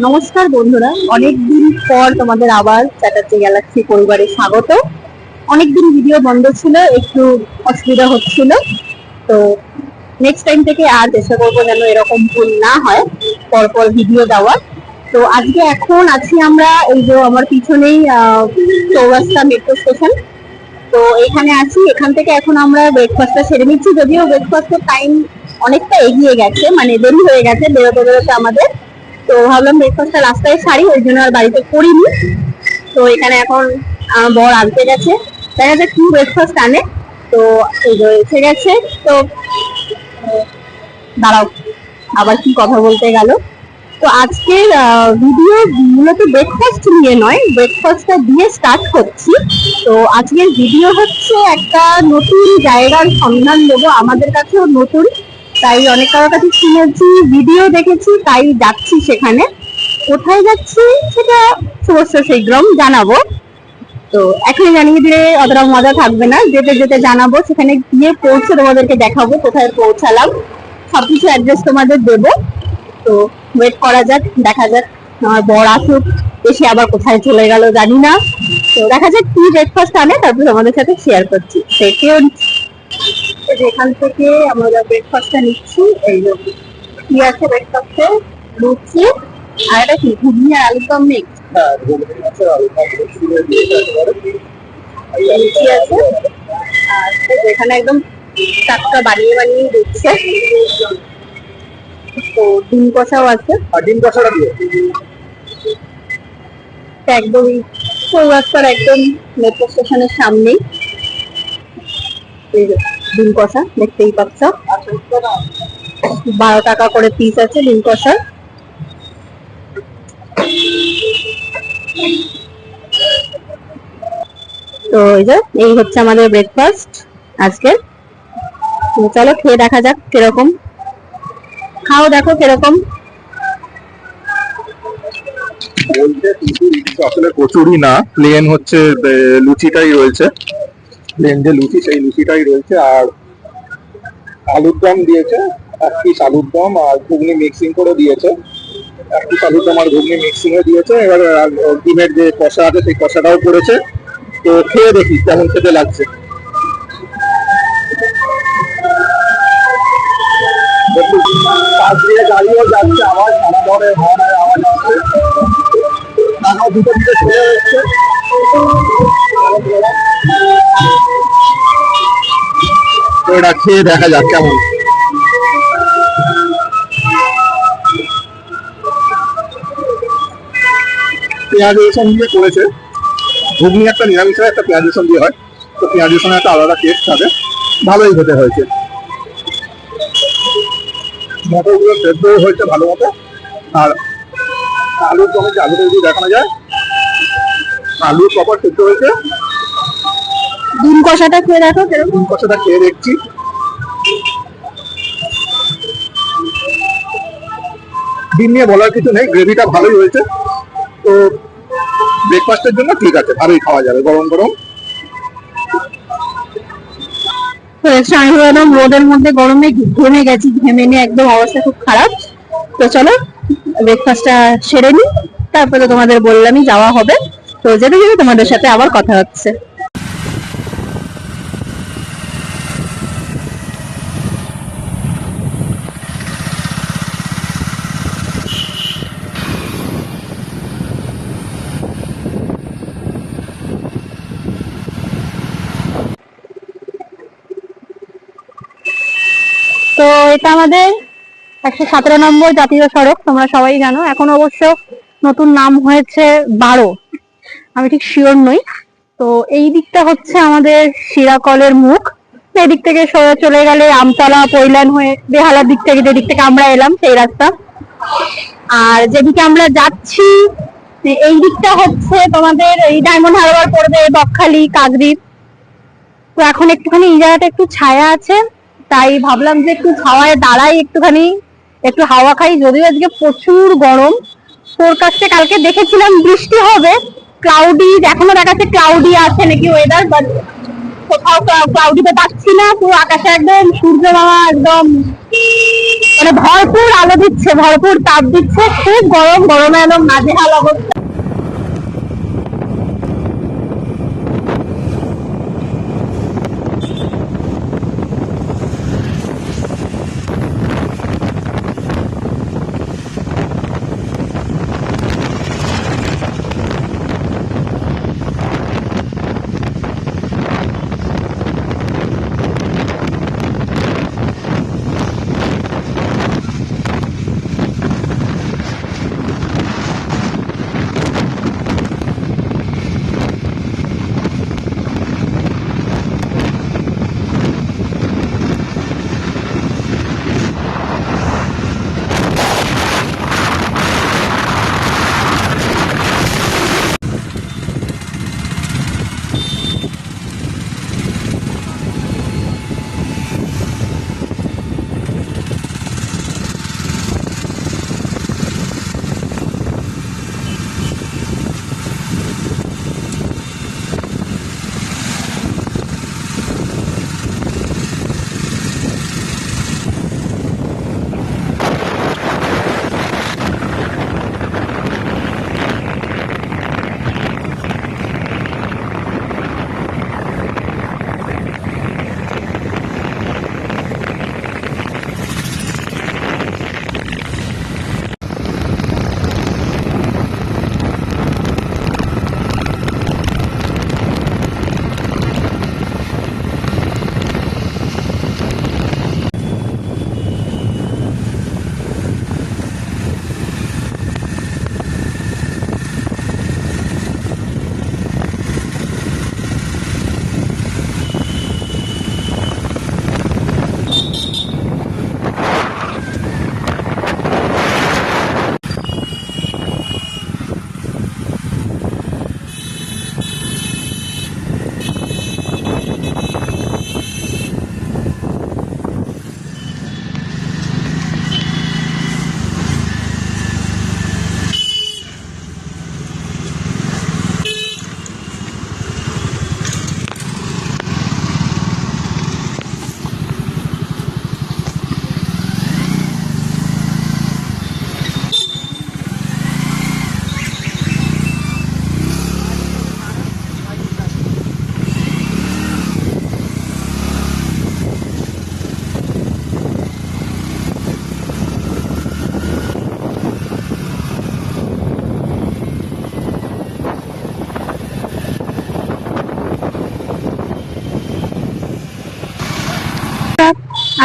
নমস্কার বন্ধুরা, অনেকদিন পর তোমাদের আবার চ্যাটার্জি গ্যালাক্সি পরিবারে স্বাগত। অনেকদিন ভিডিও বন্ধ ছিল, একটু অসুবিধা হচ্ছিল, তো নেক্সট টাইম থেকে আর চেষ্টা করবো যেন এরকম ভুল না হয় পরপর ভিডিও দেওয়ার। তো আজকে এখন আছি আমরা এই যে আমার পিছনেই চৌরাস্তা মেট্রো স্টেশন, তো এখানে আছি। এখান থেকে এখন আমরা ব্রেকফাস্টটা সেরে নিচ্ছি, যদিও ব্রেকফাস্টের টাইম অনেকটা এগিয়ে গেছে, মানে দেরি হয়ে গেছে বেরোতে বেরোতে আমাদের। তো ভাবলাম ব্রেকফাস্টটা রাস্তায় সারি, ওই জন্য আর বাড়িতে করিনি। তো এখানে এখন বর আনতে গেছে, দেখা যাক কি ব্রেকফাস্ট আনে। তো এই যে এসে গেছে, তো দাঁড়াও আবার কি কথা বলতে গেল। তো আজকের ভিডিও মূলত ব্রেকফাস্ট নিয়ে নয়, ব্রেকফাস্টটা দিয়ে স্টার্ট করছি। তো আজকের ভিডিও হচ্ছে একটা নতুন জায়গার সন্ধান দেবো, আমাদের কাছেও নতুন, তাই অনেক কারোর কাছে শুনেছি, ভিডিও দেখেছি, তাই যাচ্ছি সেখানে। কোথায় যাচ্ছি সেটা অবশ্য শীঘ্রই জানাবো। তো এখনই জানিয়ে দিলে অতটা মজা থাকবে না, যেতে যেতে জানাবো, সেখানে গিয়ে পৌঁছে তোমাদেরকে দেখাবো কোথায় পৌঁছালাম, সবকিছু অ্যাড্রেস তোমাদের দেবো। তো ওয়েট করা যাক, দেখা যাক আমার বর আসুক, এসে আবার কোথায় চলে গেল জানি না। তো দেখা যাক কি ব্রেকফাস্ট আনে, তারপর আমাদের সাথে শেয়ার করছি। এখান থেকে আমরা ব্রেকফাস্টটা নিচ্ছি। এই যে কি আছে ব্রেকফাস্টে, লুচি আর এটা কি ঘুগনি আর আলুর দম মিক্স। লুচি আছে আর এখানে একদম টাটকা বানিয়ে বানিয়ে দিচ্ছে। তো ডিম কষাও আছে, আর ডিম কষাটা দিয়ে একদমই চৌরাস্তার একদম মেট্রো স্টেশনের সামনেই ডিম কষা দেখতেই পাচ্ছ। 12 টাকা করে পিস আছে ডিম কষা। তো এই হচ্ছে আমাদের ব্রেকফাস্ট আজকে। চলো খেয়ে দেখা যাক কিরকম, খাও দেখো কিরকম। আসলে কচুরি না, প্লেন হচ্ছে লুচিটাই রয়েছে, প্লেন যে লুচি সেই লুচিটাই রয়েছে। আর আলুর দম দিয়েছে, এক পিস আলুর দম আর ঘুগনি মিক্সিং করে দিয়েছে, এক পিস আলুর দম আর ঘুগনি মিক্সিং এ দিয়েছে। এবার ডিমের যে কষা আছে সেই কষাটাও করেছে। তো খেয়ে দেখি কেমন খেতে লাগছে। পাশ দিয়ে গাড়িও যাচ্ছে, আওয়াজ সারা ধরে হর্নের আওয়াজ আসছে, তারাও দুটো দিকে চলে যাচ্ছে। তো এটা খেয়ে দেখা যাক কেমন। পেঁয়াজ রসুন দিয়ে করেছে, ঘুগনি একটা নিরামিষ একটা পেঁয়াজ রসুন দিয়ে হয়, তো পেঁয়াজ রসুনের একটা আলাদা টেস্ট থাকে, ভালোই খেতে হয়েছে। মটরগুলো সেদ্ধ হয়েছে ভালো মতো। আর আলুর দমে যে আলুটা যদি দেখানো যায়, আলু প্রপার সেদ্ধ হয়েছে। ডিম কষাটা খেয়ে দেখো, ডিম কষাটা খেয়ে দেখছি। ডিম নিয়ে বলার কিছু নেই, গ্রেভিটা ভালোই হয়েছে। তো ব্রেকফাস্টের জন্য ঠিক আছে, ভালোই খাওয়া যাবে গরম গরম। রোদের মধ্যে গরমে ঘেমে গেছি, ঘেমে নিয়ে একদম অবস্থা খুব খারাপ। তো চলো ব্রেকফাস্টটা সেরে নি, তারপরে তোমাদের বললামই যাওয়া হবে। তো যেতে যেতে তোমাদের সাথে আবার কথা হচ্ছে। তো এটা আমাদের 117 নম্বর জাতীয় সড়ক, তোমরা সবাই জানো। এখন অবশ্য নতুন নাম হয়েছে 12, আমি ঠিক শিওর নই। তো এই দিকটা হচ্ছে আমাদের শিরাকলের মুখ, এদিক থেকে চলে গেলে আমতলা পৈলান হয়ে বেহালার দিক থেকে, যেদিক থেকে আমরা এলাম সেই রাস্তা। আর যেদিকে আমরা যাচ্ছি এই দিকটা হচ্ছে তোমাদের এই ডায়মন্ড হারবার পড়বে, বকখালি, কাকদ্বীপ। তো এখন একটুখানি এই জায়গাটা একটু ছায়া আছে, তাই ভাবলাম যে একটু ছাওয়ায় দাঁড়াই, একটুখানি একটু হাওয়া খাই। যদিও আজকে প্রচুর গরম, ফোরকাস্টে কালকে দেখেছিলাম বৃষ্টি হবে, ক্লাউডি, এখনো দেখাচ্ছে ক্লাউডি আছে নাকি ওয়েদার, বাট কোথাও ক্লাউডি তো পাচ্ছি না। পুরো আকাশে একদম সূর্য মামা একদম মানে ভরপুর আলো দিচ্ছে, ভরপুর তাপ দিচ্ছে, খুব গরম, গরমে একদম নাজেহাল অবস্থা।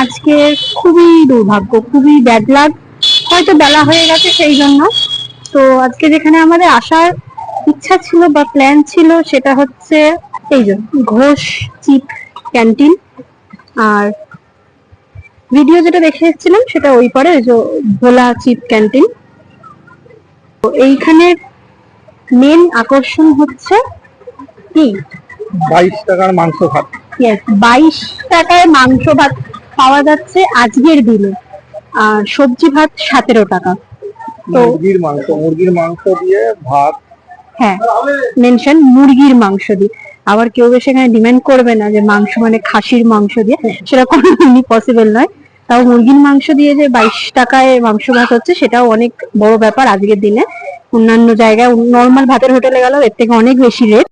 আজকে খুবই দুর্ভাগ্য, খুবই ব্যাড লাক, হয়তো বেলা হয়ে গেছে সেই জন্য। তো আজকে যেখানে আমাদের আসার ইচ্ছা ছিল বা প্ল্যান ছিল সেটা হচ্ছে এই যে ঘোষ চিপ ক্যান্টিন, আর ভিডিও যেটা দেখে এসেছিলাম সেটা ওই পরে ওই যে ভোলা চিপ ক্যান্টিন। তো এইখানে মেন আকর্ষণ হচ্ছে কি 22 টাকার মাংস ভাত। 22 টাকায় মাংস ভাত পাওয়া যাচ্ছে আজকের দিনে, আর সবজি ভাত 17 টাকা। তো মুরগির মাংস দিয়ে ভাত। হ্যাঁ, মেনশন মুরগির মাংস দিয়ে। আবার কেউ সেখানে ডিমান্ড করবে না যে মাংস মানে খাসির মাংস দিয়ে, সেটা কোনোদিনই পসিবল নয়। তাও মুরগির মাংস দিয়ে যে 22 টাকায় মাংস ভাত হচ্ছে সেটাও অনেক বড় ব্যাপার আজকের দিনে। অন্যান্য জায়গায় নর্মাল ভাতের হোটেলে গেলেও এর থেকে অনেক বেশি রেট।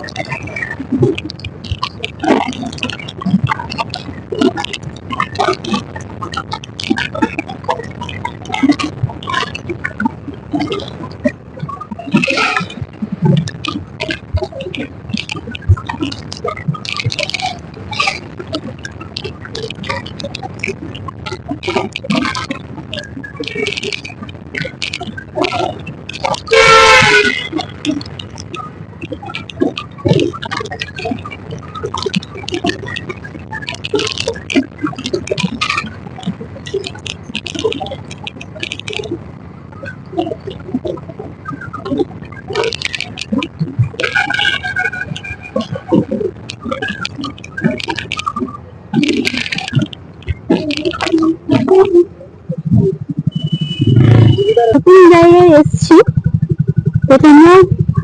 নতুন জায়গায় এসেছি, তো তোমরা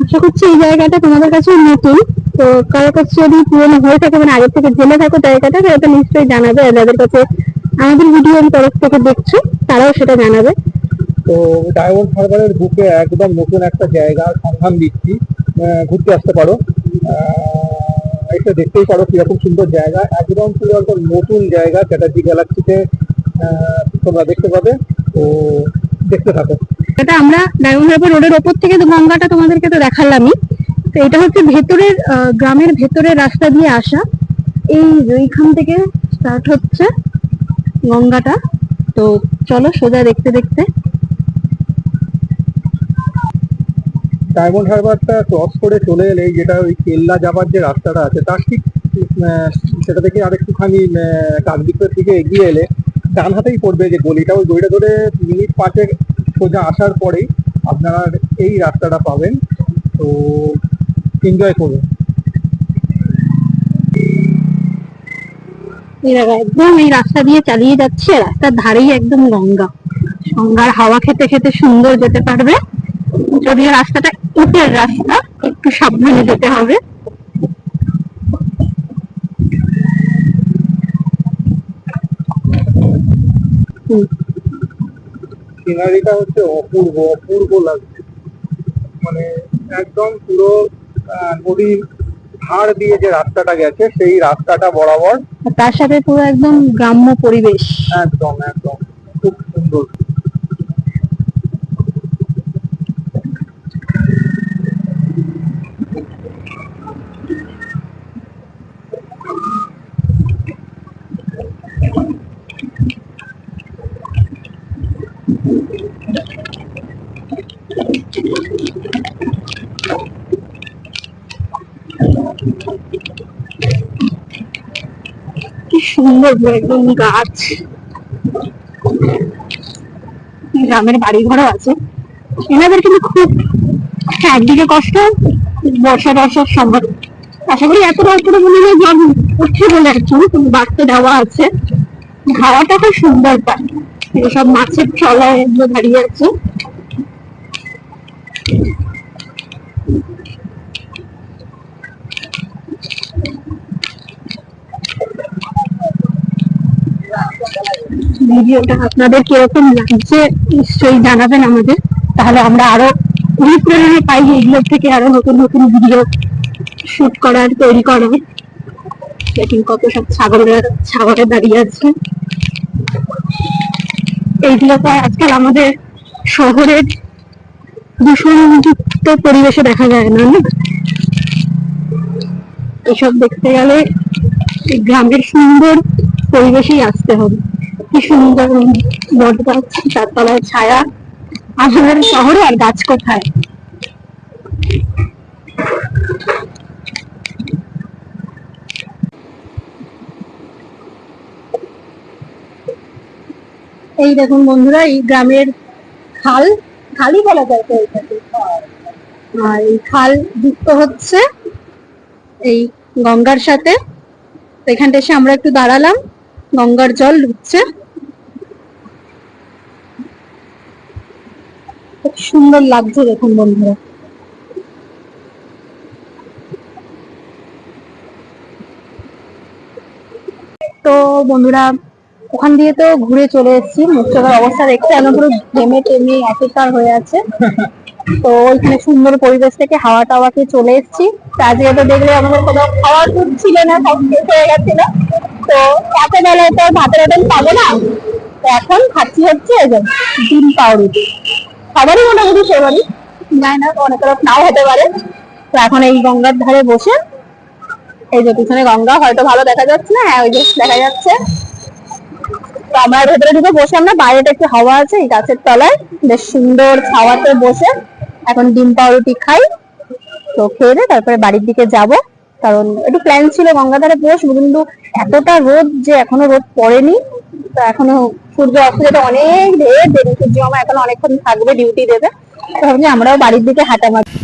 আশা করছি এই জায়গাটা তোমাদের কাছে নতুন। তো কারোর কাছে যদি পুরনো হয়ে থাকে, মানে আগে থেকে জেনে থাকো জায়গাটা, সেটা নিশ্চয়ই জানাবে। যাদের কাছে আমাদের ভিডিওর তরফ থেকে দেখছো তারাও সেটা জানাবে। তো ডায়মন্ড হারবারের বুকে একদম নতুন একটা জায়গা সন্ধান দিচ্ছি, ঘুরতে আসতে পারো, এটা দেখতেই পারো কিরকম সুন্দর জায়গা, একদম পুরো একদম নতুন জায়গা চ্যাটার্জি গ্যালাক্সিতে তোমরা দেখতে পাবে। তো দেখতে থাকো। এটা আমরা ডায়মন্ড হারবার রোডের ওপর থেকে তো গঙ্গাটা তোমাদেরকে তো দেখালামই। তো এটা হচ্ছে ভেতরের গ্রামের ভেতরের রাস্তা দিয়ে আসা। এই এইখান থেকে স্টার্ট হচ্ছে গঙ্গাটা। তো চলো সোজা দেখতে দেখতে। ডায়মন্ড হারবারটা ক্রস করে চলে এলে যেটা ওই কেল্লা যাবার যে রাস্তাটা আছে তার ঠিক সেটা থেকে আরেকটুখানি কাকদ্বীপের দিকে এগিয়ে এলে ডান হাতেই পড়বে যে গলিটা, ওই গলিটা ধরে মিনিট 5 সোজা আসার পরেই আপনারা এই রাস্তাটা পাবেন। তো এনজয় করুন। একদম এই রাস্তা দিয়ে চালিয়ে যাচ্ছে, রাস্তার ধারেই একদম গঙ্গা। গঙ্গার হাওয়া খেতে খেতে সুন্দর যেতে পারবে। যদিও রাস্তাটা ইটের রাস্তা, একটু সাবধানে যেতে হবে। সিনারিটা হচ্ছে অপূর্ব অপূর্ব লাগছে, মানে একদম পুরো নদীর ধার দিয়ে যে রাস্তাটা গেছে সেই রাস্তাটা বরাবর, তার সাথে পুরো একদম গ্রাম্য পরিবেশ। একদম একদম খুব সুন্দর। কি সুন্দর একদম গাছ, গ্রামের বাড়ি ঘরও আছে। এনাদের কিন্তু খুব একদিকে কষ্ট, বর্ষা বর্ষার সম্ভব। আশা করি এত রাত করে মনে হয় জল উঠছে বলে একটু বাড়তে দেওয়া আছে। হাওয়াটা খুব সুন্দর পায়, এসব মাছের ট্রলায় দাঁড়িয়ে আছে। ভিডিওটা আপনাদের কিরকম লাগছে নিশ্চয়ই জানাবেন আমাদের, তাহলে আমরা আরো অনুপ্রেরণা পাই এগুলোর থেকে আরো নতুন নতুন ভিডিও শুট করার, তৈরি করার। দেখুন কত সব ছাগলে দাঁড়িয়ে আছে। এইগুলো তো আজকাল আমাদের শহরের দূষণযুক্ত পরিবেশে দেখা যায় না। এসব দেখতে গেলে গ্রামের সুন্দর পরিবেশেই আসতে হবে। কি সুন্দর বট গাছ, চারতলায় ছায়া। আমাদের শহরে আর গাছ কোথায়? এই দেখুন বন্ধুরা, এই গ্রামের খাল, খালই বলা যায় তো এটাকে। আর এই খাল যুক্ত হচ্ছে এই গঙ্গার সাথে। এখানটা এসে আমরা একটু দাঁড়ালাম, গঙ্গার জল ঢুকছে, খুব সুন্দর লাগছে দেখুন বন্ধুরা। তো বন্ধুরা ওখান দিয়ে তো ঘুরে চলে এসেছি, মুখ চোখের অবস্থা দেখতে এখন পুরো ঘেমে টেমে একাকার হয়ে আছে। তো ওইখানে সুন্দর পরিবেশ থেকে হাওয়া টাওয়াকে চলে এসেছি। আজকে তো দেখলে আমাদের কোনো খাওয়ার দুধ ছিল না, সব শেষ হয়ে গেছিল। তো রাতের বেলায় তো ভাতের হোটেল পাবো না, তো এখন খাচ্ছি হচ্ছে ডিম পাউরুটি। সবারই মোটামুটি ফেভারিট, জানি না অনেকের নাও হতে পারে। তো এখন এই গঙ্গার ধারে বসে, এই যে পিছনে গঙ্গা হয়তো ভালো দেখা যাচ্ছে না, হ্যাঁ ওই যে দেখা যাচ্ছে। তো আমরা ভেতরে ঢুকে বসলাম না, বাইরেটা একটু হাওয়া আছে, এই গাছের তলায় বেশ সুন্দর ছাওয়াতে বসে এখন ডিম পাউরুটি খাই। তো খেয়ে তারপরে বাড়ির দিকে যাব, কারণ একটু প্ল্যান ছিল গঙ্গা ধারে বসবো, কিন্তু এতটা রোদ যে এখনো রোদ পড়েনি। তো এখনো সূর্য অস্ত যেতে অনেক দেরি, সূর্য আমার এখন অনেকক্ষণ থাকবে, ডিউটি দেবে। তো ভাবছি আমরাও বাড়ির দিকে হাঁটা মারবো।